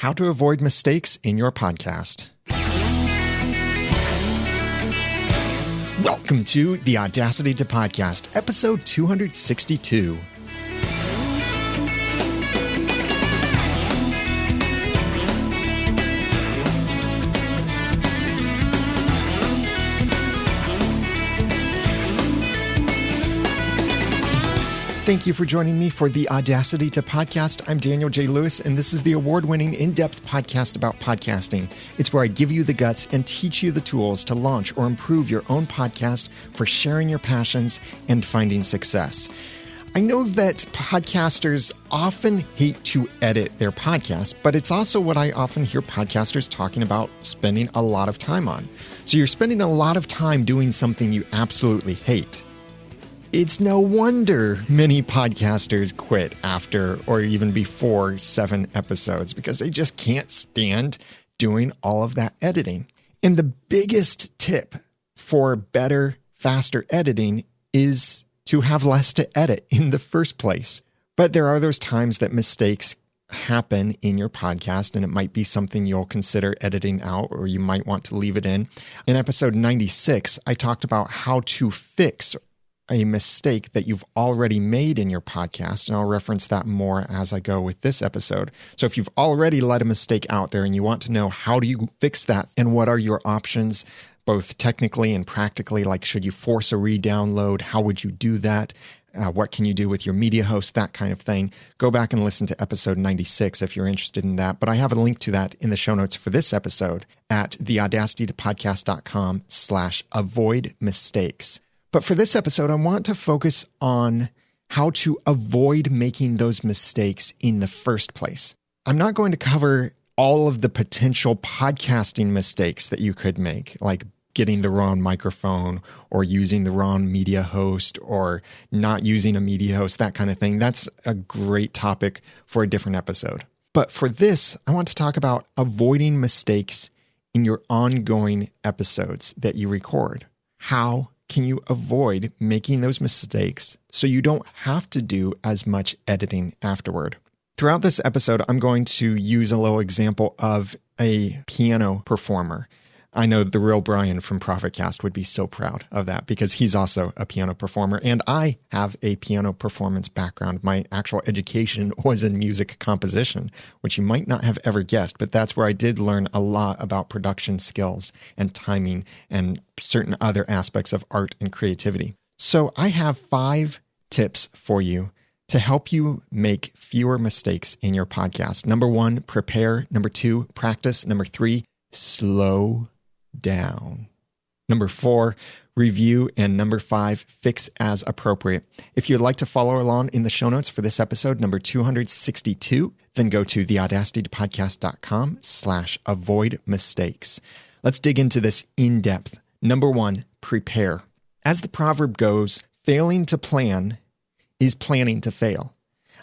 How to avoid mistakes in your podcast. Welcome to the Audacity to Podcast, episode 262. Thank you for joining me for the Audacity to Podcast. I'm Daniel J. Lewis, and this is the award-winning in-depth podcast about podcasting. It's where I give you the guts and teach you the tools to launch or improve your own podcast for sharing your passions and finding success. I know that podcasters often hate to edit their podcasts, but it's also what I often hear podcasters talking about spending a lot of time on. So you're spending a lot of time doing something you absolutely hate. It's no wonder many podcasters quit after or even before 7 episodes because they just can't stand doing all of that editing. And the biggest tip for better, faster editing is to have less to edit in the first place. But there are those times that mistakes happen in your podcast, and it might be something you'll consider editing out, or you might want to leave it in. In episode 96, I talked about how to fix a mistake that you've already made in your podcast, and I'll reference that more as I go with this episode. So if you've already let a mistake out there and you want to know how do you fix that and what are your options, both technically and practically, like should you force a re-download, how would you do that, what can you do with your media host, that kind of thing, go back and listen to episode 96 if you're interested in that. But I have a link to that in the show notes for this episode at theaudacitytopodcast.com/avoid mistakes. But for this episode, I want to focus on how to avoid making those mistakes in the first place. I'm not going to cover all of the potential podcasting mistakes that you could make, like getting the wrong microphone or using the wrong media host or not using a media host, that kind of thing. That's a great topic for a different episode. But for this, I want to talk about avoiding mistakes in your ongoing episodes that you record. How can you avoid making those mistakes so you don't have to do as much editing afterward? Throughout this episode, I'm going to use a little example of a piano performer. I know the real Brian from ProfitCast would be so proud of that because he's also a piano performer, and I have a piano performance background. My actual education was in music composition, which you might not have ever guessed, but that's where I did learn a lot about production skills and timing and certain other aspects of art and creativity. So I have 5 tips for you to help you make fewer mistakes in your podcast. Number 1, prepare. Number 2, practice. Number 3, slow down. Number 4, review. And number 5, fix as appropriate. If you'd like to follow along in the show notes for this episode, number 262, then go to theaudacitytopodcast.com/avoid mistakes. Let's dig into this in depth. Number 1, prepare. As the proverb goes, failing to plan is planning to fail.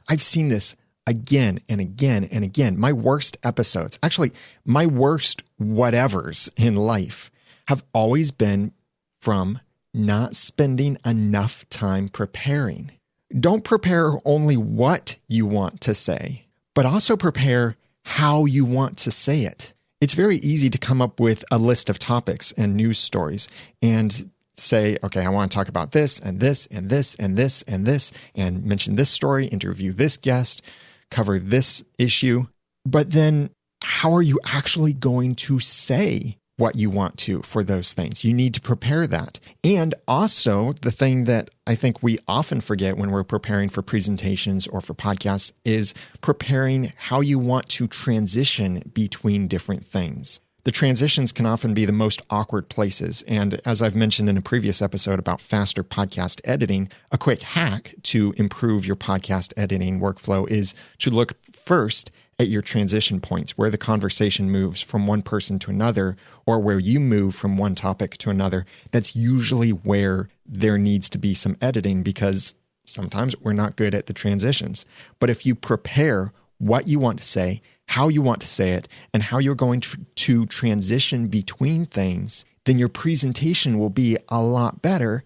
I've seen this again and again and again. My worst episodes, actually my worst whatevers in life, have always been from not spending enough time preparing. Don't prepare only what you want to say, but also prepare how you want to say it. It's very easy to come up with a list of topics and news stories and say, okay, I want to talk about this and this and this and this and this, and mention this story, interview this guest, cover this issue. But then how are you actually going to say what you want to for those things? You need to prepare that. And also the thing that I think we often forget when we're preparing for presentations or for podcasts is preparing how you want to transition between different things. The transitions can often be the most awkward places. And as I've mentioned in a previous episode about faster podcast editing, a quick hack to improve your podcast editing workflow is to look first at your transition points, where the conversation moves from one person to another, or where you move from one topic to another. That's usually where there needs to be some editing because sometimes we're not good at the transitions. But if you prepare what you want to say, how you want to say it, and how you're going to transition between things, then your presentation will be a lot better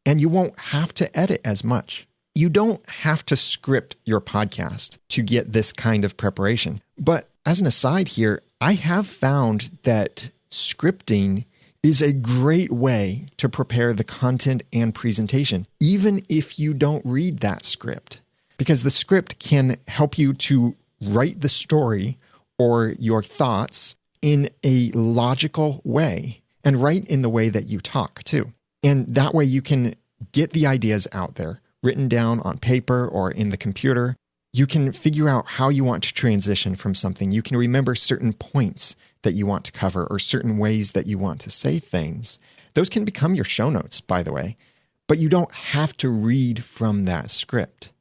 and you won't have to edit as much. You don't have to script your podcast to get this kind of preparation. But as an aside here, I have found that scripting is a great way to prepare the content and presentation, even if you don't read that script, because the script can help you to write the story or your thoughts in a logical way and write in the way that you talk too. And that way you can get the ideas out there, written down on paper or in the computer. You can figure out how you want to transition from something. You can remember certain points that you want to cover or certain ways that you want to say things. Those can become your show notes, by the way, but you don't have to read from that script.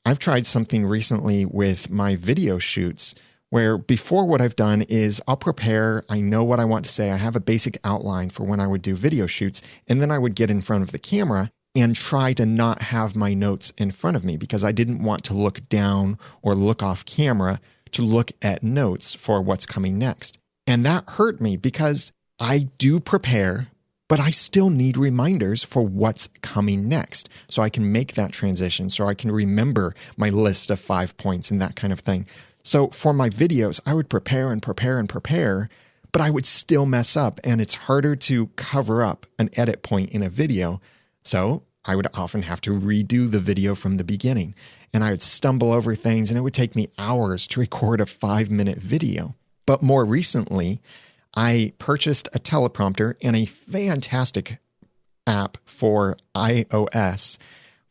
I've tried something recently with my video shoots where before what I've done is I'll prepare, I know what I want to say, I have a basic outline for when I would do video shoots, and then I would get in front of the camera and try to not have my notes in front of me because I didn't want to look down or look off camera to look at notes for what's coming next. And that hurt me because I do prepare, but I still need reminders for what's coming next so I can make that transition, so I can remember my list of 5 points and that kind of thing. So for my videos, I would prepare and prepare and prepare, but I would still mess up, and it's harder to cover up an edit point in a video. So I would often have to redo the video from the beginning, and I would stumble over things, and it would take me hours to record a 5-minute video. But more recently, I purchased a teleprompter and a fantastic app for iOS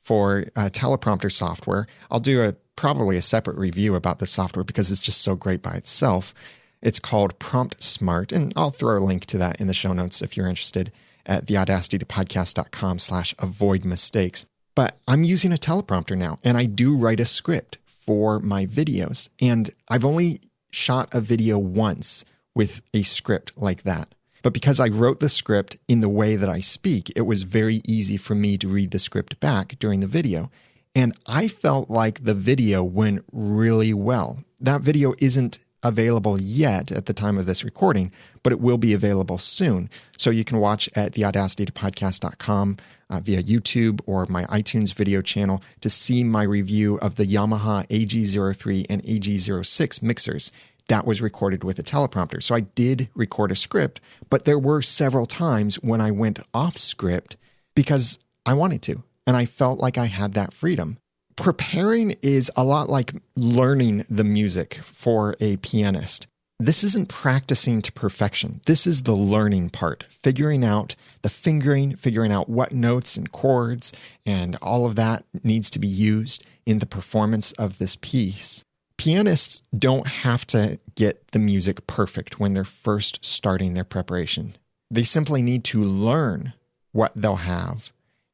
for teleprompter software. I'll do probably a separate review about the software because it's just so great by itself. It's called PromptSmart, and I'll throw a link to that in the show notes if you're interested at theaudacitypodcast.com/avoid mistakes. But I'm using a teleprompter now, and I do write a script for my videos. And I've only shot a video once with a script like that. But because I wrote the script in the way that I speak, it was very easy for me to read the script back during the video. And I felt like the video went really well. That video isn't available yet at the time of this recording, but it will be available soon. So you can watch at theaudacitypodcast.com via YouTube or my iTunes video channel to see my review of the Yamaha AG03 and AG06 mixers. That was recorded with a teleprompter. So I did record a script, but there were several times when I went off script because I wanted to, and I felt like I had that freedom. Preparing is a lot like learning the music for a pianist. This isn't practicing to perfection. This is the learning part, figuring out the fingering, figuring out what notes and chords and all of that needs to be used in the performance of this piece. Pianists don't have to get the music perfect when they're first starting their preparation. They simply need to learn what they'll have,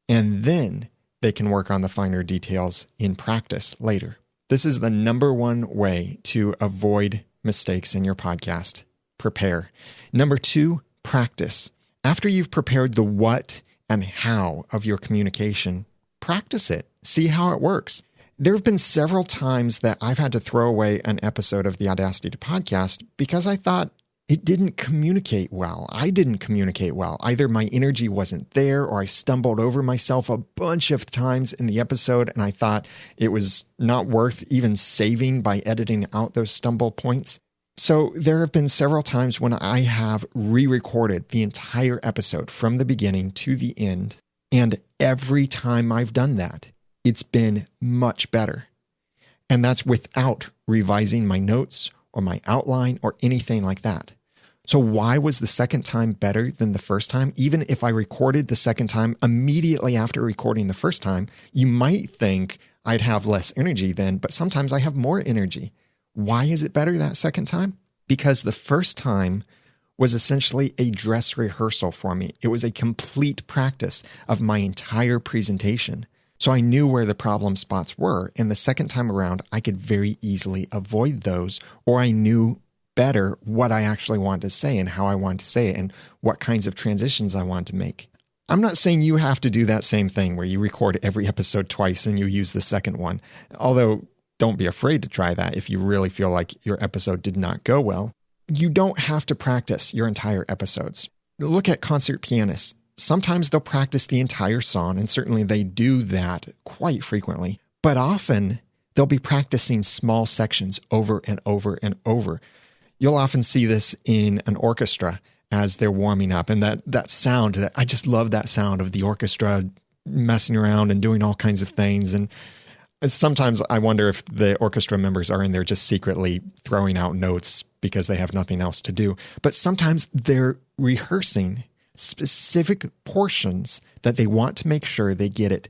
and then they can work on the finer details in practice later. This is the number one way to avoid mistakes in your podcast. Prepare. Number 2, practice. After you've prepared the what and how of your communication, practice it. See how it works. There have been several times that I've had to throw away an episode of the Audacity podcast because I thought it didn't communicate well. I didn't communicate well. Either my energy wasn't there or I stumbled over myself a bunch of times in the episode and I thought it was not worth even saving by editing out those stumble points. So there have been several times when I have re-recorded the entire episode from the beginning to the end. And every time I've done that, it's been much better. And that's without revising my notes or my outline or anything like that. So why was the second time better than the first time? Even if I recorded the second time immediately after recording the first time, you might think I'd have less energy then, but sometimes I have more energy. Why is it better that second time? Because the first time was essentially a dress rehearsal for me. It was a complete practice of my entire presentation. So I knew where the problem spots were, and the second time around, I could very easily avoid those, or I knew better what I actually wanted to say and how I wanted to say it and what kinds of transitions I wanted to make. I'm not saying you have to do that same thing where you record every episode twice and you use the second one, although don't be afraid to try that if you really feel like your episode did not go well. You don't have to practice your entire episodes. Look at concert pianists. Sometimes they'll practice the entire song, and certainly they do that quite frequently, but often They'll be practicing small sections over and over and over. You'll often see this in an orchestra as they're warming up. And that sound, I just love that sound of the orchestra messing around and doing all kinds of things. And sometimes I wonder if the orchestra members are in there just secretly throwing out notes because they have nothing else to do. But sometimes they're rehearsing specific portions that they want to make sure they get it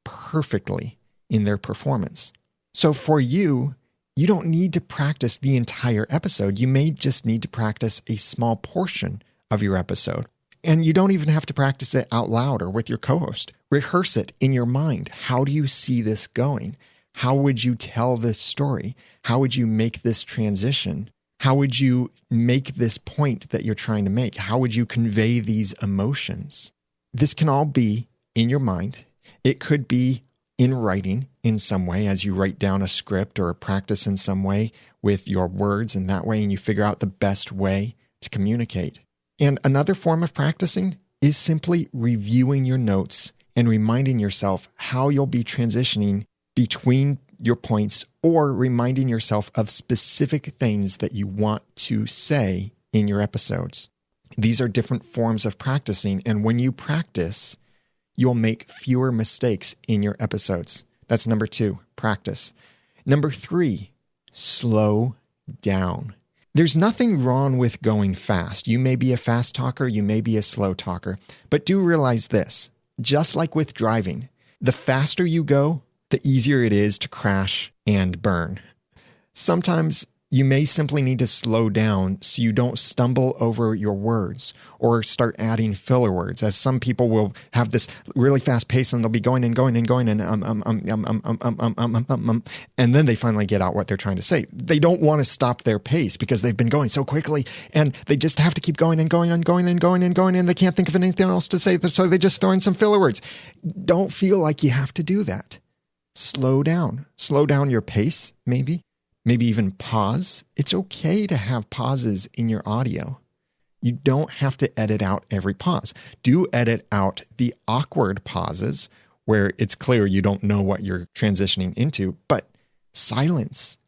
perfectly in their performance. So for you, you don't need to practice the entire episode. You may just need to practice a small portion of your episode. And you don't even have to practice it out loud or with your co-host. Rehearse it in your mind. How do you see this going? How would you tell this story? How would you make this transition? How would you make this point that you're trying to make? How would you convey these emotions? This can all be in your mind. It could be in writing in some way as you write down a script or practice in some way with your words in that way, and you figure out the best way to communicate. And another form of practicing is simply reviewing your notes and reminding yourself how you'll be transitioning between your points, or reminding yourself of specific things that you want to say in your episodes. These are different forms of practicing, and when you practice, you'll make fewer mistakes in your episodes. That's number 2, practice. Number 3, slow down. There's nothing wrong with going fast. You may be a fast talker, you may be a slow talker, but do realize this, just like with driving, the faster you go, the easier it is to crash and burn. Sometimes you may simply need to slow down so you don't stumble over your words or start adding filler words, as some people will have this really fast pace and they'll be going and going and going and and then they finally get out what they're trying to say. They don't want to stop their pace because they've been going so quickly and they just have to keep going and going and going and going and going, and they can't think of anything else to say, so they just throw in some filler words. Don't feel like you have to do that. Slow down. Slow down your pace, maybe even pause. It's okay to have pauses in your audio. You don't have to edit out every pause. Do edit out the awkward pauses where it's clear you don't know what you're transitioning into, but silence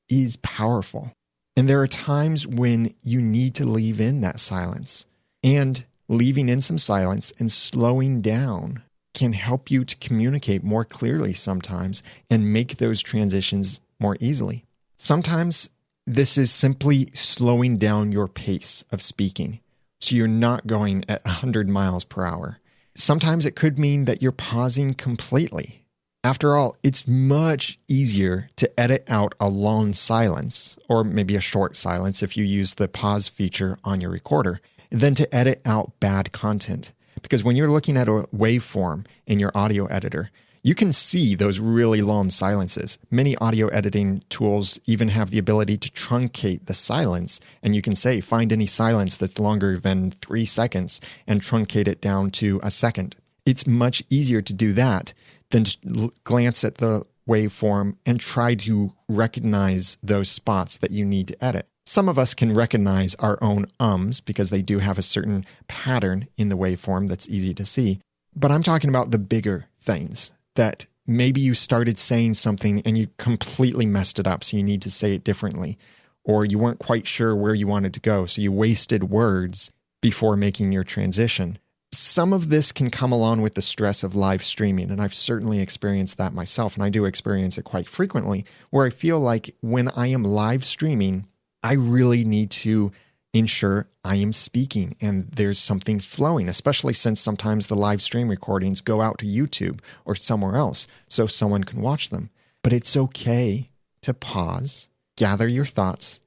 is powerful. And there are times when you need to leave in that silence, and leaving in some silence and slowing down can help you to communicate more clearly sometimes and make those transitions more easily. Sometimes this is simply slowing down your pace of speaking, so you're not going at 100 miles per hour. Sometimes it could mean that you're pausing completely. After all, it's much easier to edit out a long silence, or maybe a short silence if you use the pause feature on your recorder, than to edit out bad content. Because when you're looking at a waveform in your audio editor, you can see those really long silences. Many audio editing tools even have the ability to truncate the silence, and you can say, find any silence that's longer than 3 seconds and truncate it down to a second. It's much easier to do that than to glance at the waveform and try to recognize those spots that you need to edit. Some of us can recognize our own ums because they do have a certain pattern in the waveform that's easy to see. But I'm talking about the bigger things, that maybe you started saying something and you completely messed it up, so you need to say it differently. Or you weren't quite sure where you wanted to go, so you wasted words before making your transition. Some of this can come along with the stress of live streaming, and I've certainly experienced that myself, and I do experience it quite frequently, where I feel like when I am live streaming, I really need to ensure I am speaking and there's something flowing, especially since sometimes the live stream recordings go out to YouTube or somewhere else so someone can watch them. But it's okay to pause, gather your thoughts,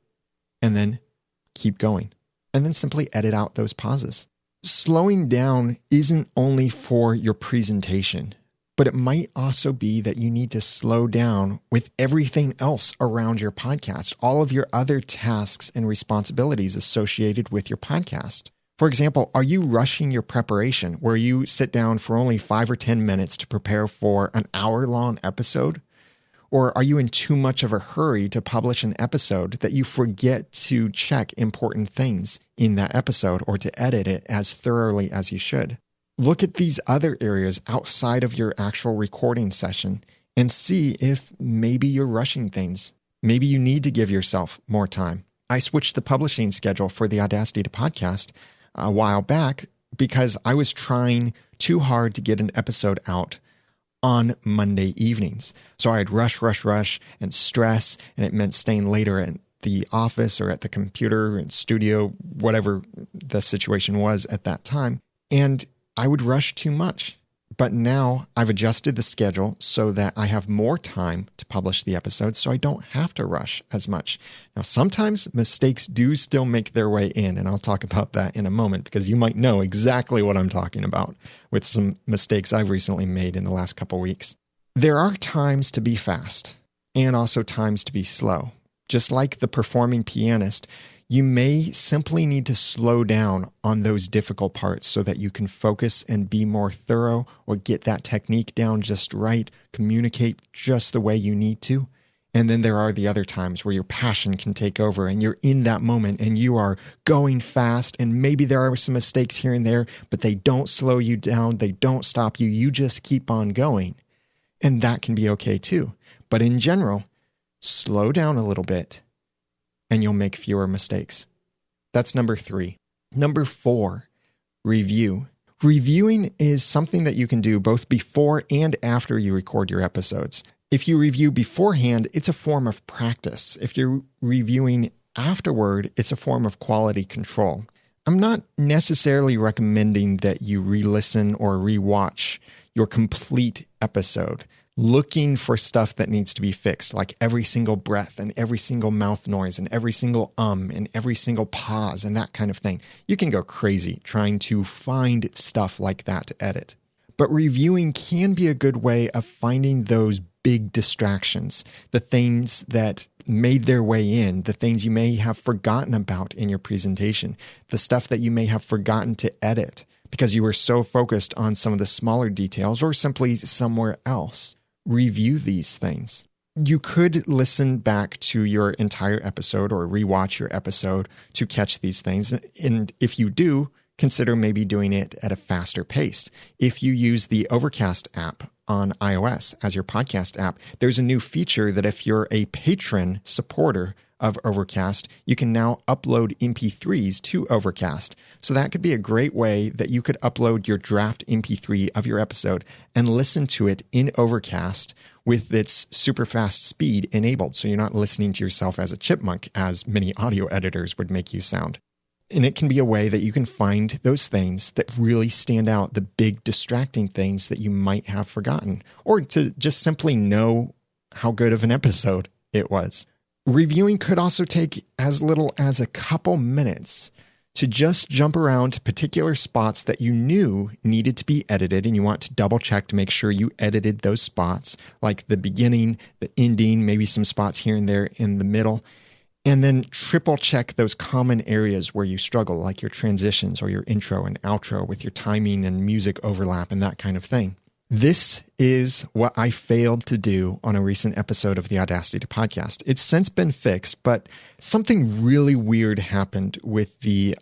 and then keep going. And then simply edit out those pauses. Slowing down isn't only for your presentation, but it might also be that you need to slow down with everything else around your podcast, all of your other tasks and responsibilities associated with your podcast. For example, are you rushing your preparation where you sit down for only 5 or 10 minutes to prepare for an hour-long episode? Or are you in too much of a hurry to publish an episode that you forget to check important things in that episode or to edit it as thoroughly as you should? Look at these other areas outside of your actual recording session and see if maybe you're rushing things. Maybe you need to give yourself more time. I switched the publishing schedule for the Audacity to podcast a while back because I was trying too hard to get an episode out on Monday evenings. So I'd rush and stress, and it meant staying later at the office or at the computer and studio, whatever the situation was at that time. And I would rush too much. But now I've adjusted the schedule so that I have more time to publish the episodes, so I don't have to rush as much. Now, sometimes mistakes do still make their way in, and I'll talk about that in a moment because you might know exactly what I'm talking about with some mistakes I've recently made in the last couple weeks. There are times to be fast and also times to be slow. Just like the performing pianist, you may simply need to slow down on those difficult parts so that you can focus and be more thorough or get that technique down just right, communicate just the way you need to. And then there are the other times where your passion can take over and you're in that moment and you are going fast, and maybe there are some mistakes here and there, but they don't slow you down. They don't stop you. You just keep on going. And that can be okay too. But in general, slow down a little bit, and you'll make fewer mistakes. That's number 3. Number 4, review. Reviewing is something that you can do both before and after you record your episodes. If you review beforehand, it's a form of practice. If you're reviewing afterward, it's a form of quality control. I'm not necessarily recommending that you re-listen or rewatch your complete episode, looking for stuff that needs to be fixed, like every single breath and every single mouth noise and every single and every single pause and that kind of thing. You can go crazy trying to find stuff like that to edit. But reviewing can be a good way of finding those big distractions, the things that made their way in, the things you may have forgotten about in your presentation, the stuff that you may have forgotten to edit because you were so focused on some of the smaller details or simply somewhere else. Review these things. You could listen back to your entire episode or rewatch your episode to catch these things. And if you do, consider maybe doing it at a faster pace. If you use the Overcast app on iOS as your podcast app, there's a new feature that if you're a patron supporter of Overcast, you can now upload MP3s to Overcast. So that could be a great way that you could upload your draft MP3 of your episode and listen to it in Overcast with its super fast speed enabled. So you're not listening to yourself as a chipmunk, as many audio editors would make you sound. And it can be a way that you can find those things that really stand out, the big distracting things that you might have forgotten, or to just simply know how good of an episode it was. Reviewing could also take as little as a couple minutes to just jump around to particular spots that you knew needed to be edited, and you want to double check to make sure you edited those spots, like the beginning, the ending, maybe some spots here and there in the middle, and then triple check those common areas where you struggle, like your transitions or your intro and outro with your timing and music overlap and that kind of thing. This is what I failed to do on a recent episode of the Audacity to podcast. It's since been fixed, but something really weird happened with the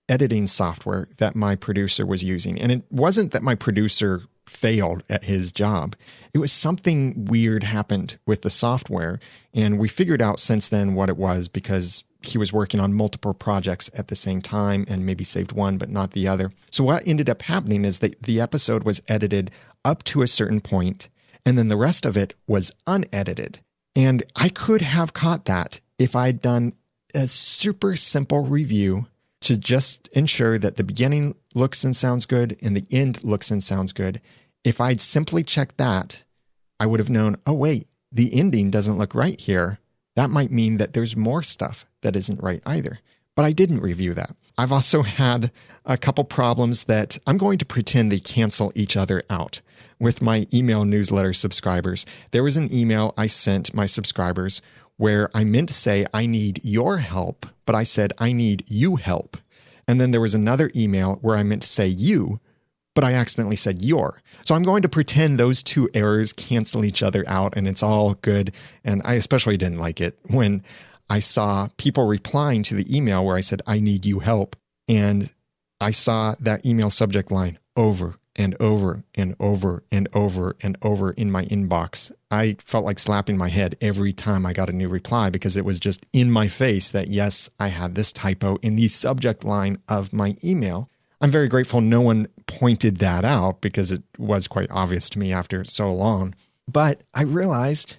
editing software that my producer was using. And it wasn't that my producer failed at his job. It was something weird happened with the software. And we figured out since then what it was because he was working on multiple projects at the same time and maybe saved one, but not the other. So what ended up happening is that the episode was edited up to a certain point, and then the rest of it was unedited. And I could have caught that if I'd done a super simple review to just ensure that the beginning looks and sounds good and the end looks and sounds good. If I'd simply checked that, I would have known, oh wait, the ending doesn't look right here. That might mean that there's more stuff that isn't right either. But I didn't review that. I've also had a couple problems that I'm going to pretend they cancel each other out. With my email newsletter subscribers, there was an email I sent my subscribers where I meant to say, I need your help, but I said, I need you help. And then there was another email where I meant to say you, but I accidentally said your. So I'm going to pretend those two errors cancel each other out and it's all good. And I especially didn't like it when I saw people replying to the email where I said, I need you help. And I saw that email subject line over and over and over and over and over in my inbox. I felt like slapping my head every time I got a new reply because it was just in my face that, yes, I had this typo in the subject line of my email. I'm very grateful no one pointed that out because it was quite obvious to me after so long. But I realized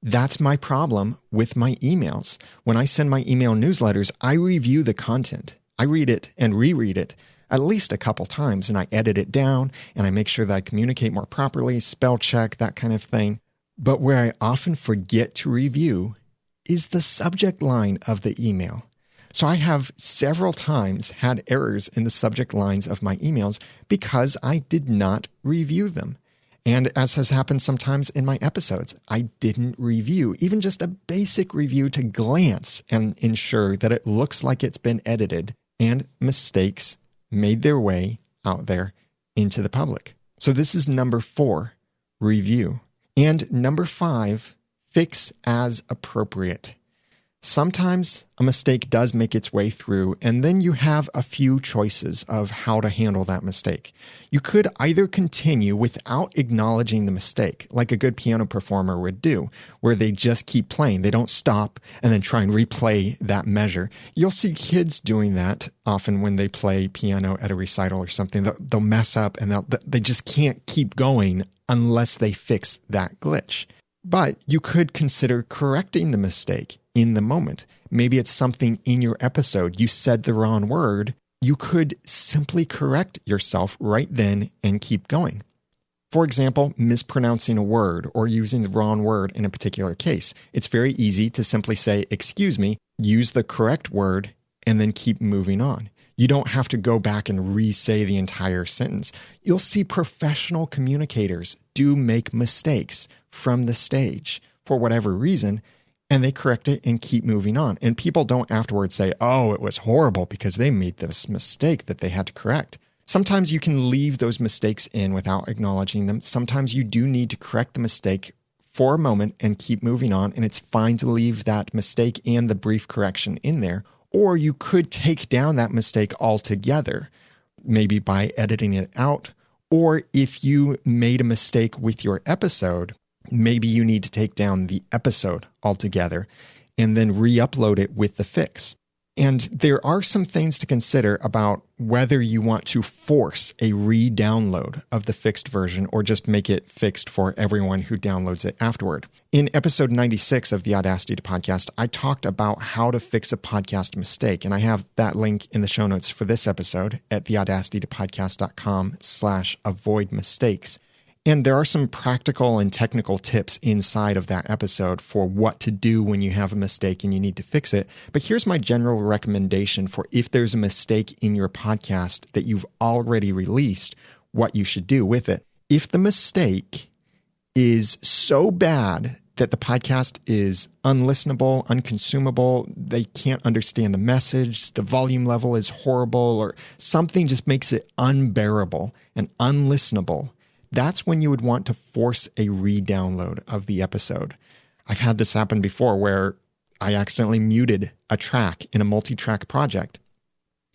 that's my problem with my emails. When I send my email newsletters, I review the content. I read it and reread it at least a couple times, and I edit it down, and I make sure that I communicate more properly, spell check, that kind of thing. But where I often forget to review is the subject line of the email. So I have several times had errors in the subject lines of my emails because I did not review them. And as has happened sometimes in my episodes, I didn't review, even just a basic review to glance and ensure that it looks like it's been edited, and mistakes made their way out there into the public. So this is number 4, review. And number 5, fix as appropriate. Sometimes a mistake does make its way through, and then you have a few choices of how to handle that mistake. You could either continue without acknowledging the mistake, like a good piano performer would do, where they just keep playing. They don't stop and then try and replay that measure. You'll see kids doing that often when they play piano at a recital or something. They'll mess up and they just can't keep going unless they fix that glitch. But you could consider correcting the mistake in the moment. Maybe it's something in your episode. You said the wrong word. You could simply correct yourself right then and keep going. For example, mispronouncing a word or using the wrong word in a particular case. It's very easy to simply say, excuse me, use the correct word, and then keep moving on. You don't have to go back and re-say the entire sentence. You'll see professional communicators do make mistakes from the stage for whatever reason, and they correct it and keep moving on. And people don't afterwards say, oh, it was horrible because they made this mistake that they had to correct. Sometimes you can leave those mistakes in without acknowledging them. Sometimes you do need to correct the mistake for a moment and keep moving on, and it's fine to leave that mistake and the brief correction in there. Or you could take down that mistake altogether, maybe by editing it out. Or if you made a mistake with your episode, maybe you need to take down the episode altogether and then re-upload it with the fix. And there are some things to consider about whether you want to force a re-download of the fixed version or just make it fixed for everyone who downloads it afterward. In episode 96 of the Audacity podcast, I talked about how to fix a podcast mistake, and I have that link in the show notes for this episode at theaudacitypodcast.com/avoid mistakes. And there are some practical and technical tips inside of that episode for what to do when you have a mistake and you need to fix it. But here's my general recommendation for if there's a mistake in your podcast that you've already released, what you should do with it. If the mistake is so bad that the podcast is unlistenable, unconsumable, they can't understand the message, the volume level is horrible, or something just makes it unbearable and unlistenable, that's when you would want to force a re-download of the episode. I've had this happen before where I accidentally muted a track in a multi-track project.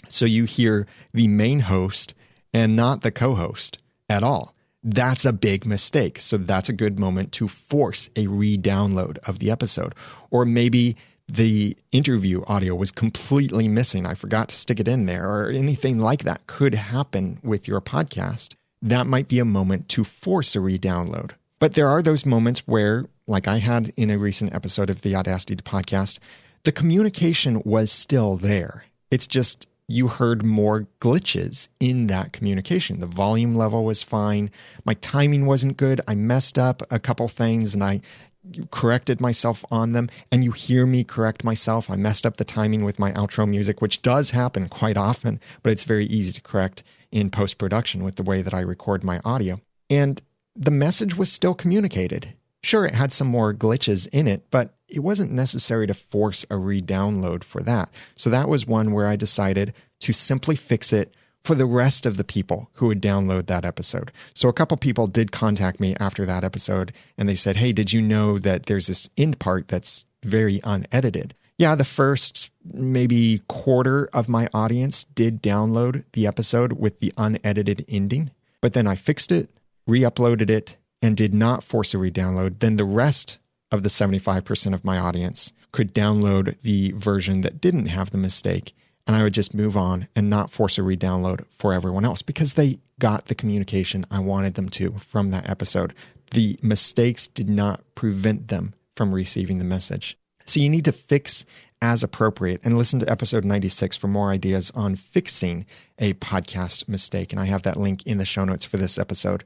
So you hear the main host and not the co-host at all. That's a big mistake. So that's a good moment to force a re-download of the episode. Or maybe the interview audio was completely missing. I forgot to stick it in there, or anything like that could happen with your podcast. That might be a moment to force a re-download. But there are those moments where, like I had in a recent episode of the Audacity podcast, the communication was still there. It's just you heard more glitches in that communication. The volume level was fine. My timing wasn't good. I messed up a couple things and I corrected myself on them. And you hear me correct myself. I messed up the timing with my outro music, which does happen quite often, but it's very easy to correct in post-production with the way that I record my audio. And the message was still communicated. Sure, it had some more glitches in it, but it wasn't necessary to force a re-download for that. So that was one where I decided to simply fix it for the rest of the people who would download that episode. So a couple people did contact me after that episode, and they said, hey, did you know that there's this end part that's very unedited? Yeah, the first maybe quarter of my audience did download the episode with the unedited ending. but then I fixed it, re-uploaded it, and did not force a re-download, then the rest of the 75% of my audience could download the version that didn't have the mistake, and I would just move on and not force a re-download for everyone else because they got the communication I wanted them to from that episode. The mistakes did not prevent them from receiving the message. So you need to fix as appropriate, and listen to episode 96 for more ideas on fixing a podcast mistake. And I have that link in the show notes for this episode.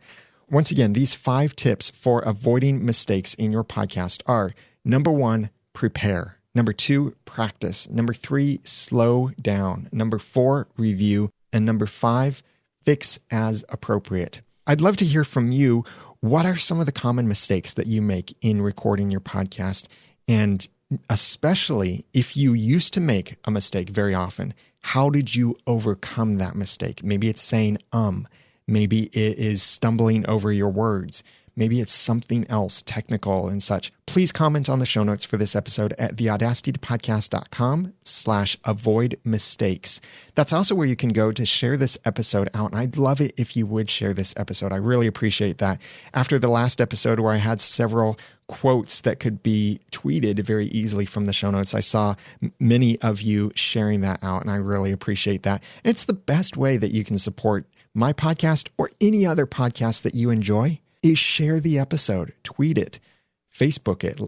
Once again, these 5 tips for avoiding mistakes in your podcast are: number 1, prepare. Number 2, practice. Number 3, slow down. Number 4, review. And number 5, fix as appropriate. I'd love to hear from you. What are some of the common mistakes that you make in recording your podcast? And especially if you used to make a mistake very often, how did you overcome that mistake? Maybe it's saying maybe it is stumbling over your words. Maybe it's something else technical and such. Please comment on the show notes for this episode at theaudacitypodcast.com/avoid mistakes. That's also where you can go to share this episode out. And I'd love it if you would share this episode. I really appreciate that. After the last episode where I had several quotes that could be tweeted very easily from the show notes, I saw many of you sharing that out, and I really appreciate that. It's the best way that you can support my podcast or any other podcast that you enjoy is share the episode, tweet it, Facebook it,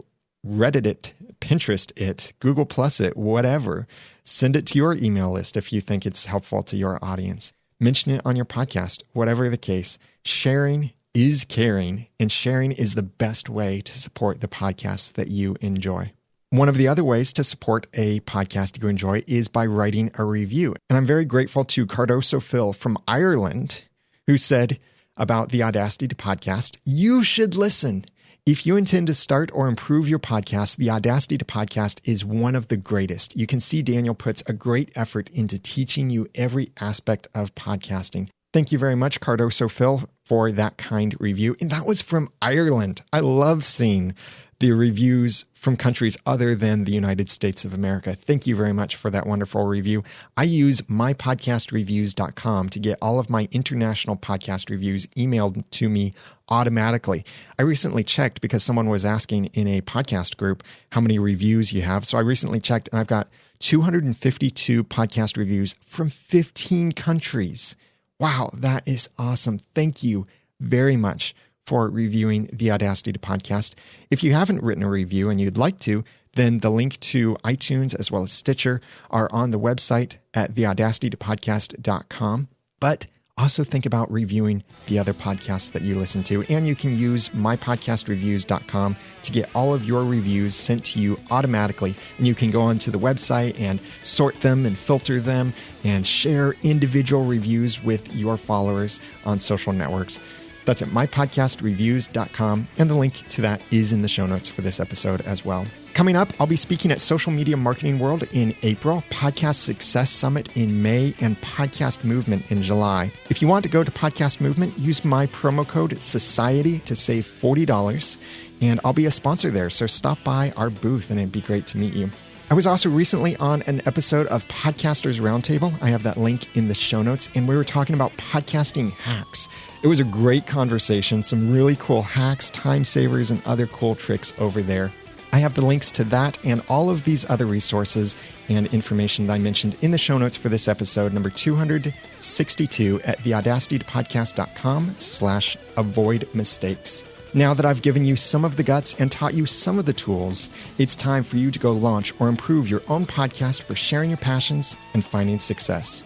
Reddit it, Pinterest it, Google Plus it, whatever. Send it to your email list if you think it's helpful to your audience. Mention it on your podcast, whatever the case. Sharing is caring, and sharing is the best way to support the podcast that you enjoy. One of the other ways to support a podcast you enjoy is by writing a review. And I'm very grateful to Cardoso Phil from Ireland, who said about the Audacity podcast, "You should listen. If you intend to start or improve your podcast, the Audacity podcast is one of the greatest. You can see Daniel puts a great effort into teaching you every aspect of podcasting." Thank you very much, Cardoso Phil, for that kind review. And that was from Ireland. I love seeing the reviews from countries other than the United States of America. Thank you very much for that wonderful review. I use mypodcastreviews.com to get all of my international podcast reviews emailed to me automatically. I recently checked because someone was asking in a podcast group how many reviews you have. So I recently checked and I've got 252 podcast reviews from 15 countries. Wow, that is awesome. Thank you very much for reviewing the Audacity podcast. If you haven't written a review and you'd like to, then the link to iTunes as well as Stitcher are on the website at theaudacitypodcast.com. But also think about reviewing the other podcasts that you listen to. And you can use mypodcastreviews.com to get all of your reviews sent to you automatically. And you can go onto the website and sort them and filter them and share individual reviews with your followers on social networks. That's at mypodcastreviews.com, and the link to that is in the show notes for this episode as well. Coming up, I'll be speaking at Social Media Marketing World in April, Podcast Success Summit in May, and Podcast Movement in July. If you want to go to Podcast Movement, use my promo code SOCIETY to save $40, and I'll be a sponsor there, so stop by our booth, and it'd be great to meet you. I was also recently on an episode of Podcasters Roundtable. I have that link in the show notes, and we were talking about podcasting hacks. It was a great conversation, some really cool hacks, time savers, and other cool tricks over there. I have the links to that and all of these other resources and information that I mentioned in the show notes for this episode, number 262, at theaudacitypodcast.com/avoid mistakes. Now that I've given you some of the guts and taught you some of the tools, it's time for you to go launch or improve your own podcast for sharing your passions and finding success.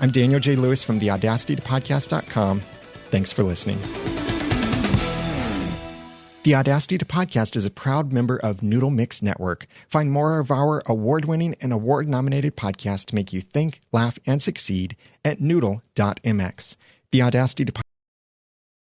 I'm Daniel J. Lewis from theaudacitypodcast.com. Thanks for listening. The Audacity Podcast is a proud member of Noodle Mix Network. Find more of our award-winning and award-nominated podcasts to make you think, laugh, and succeed at noodle.mx. The Audacity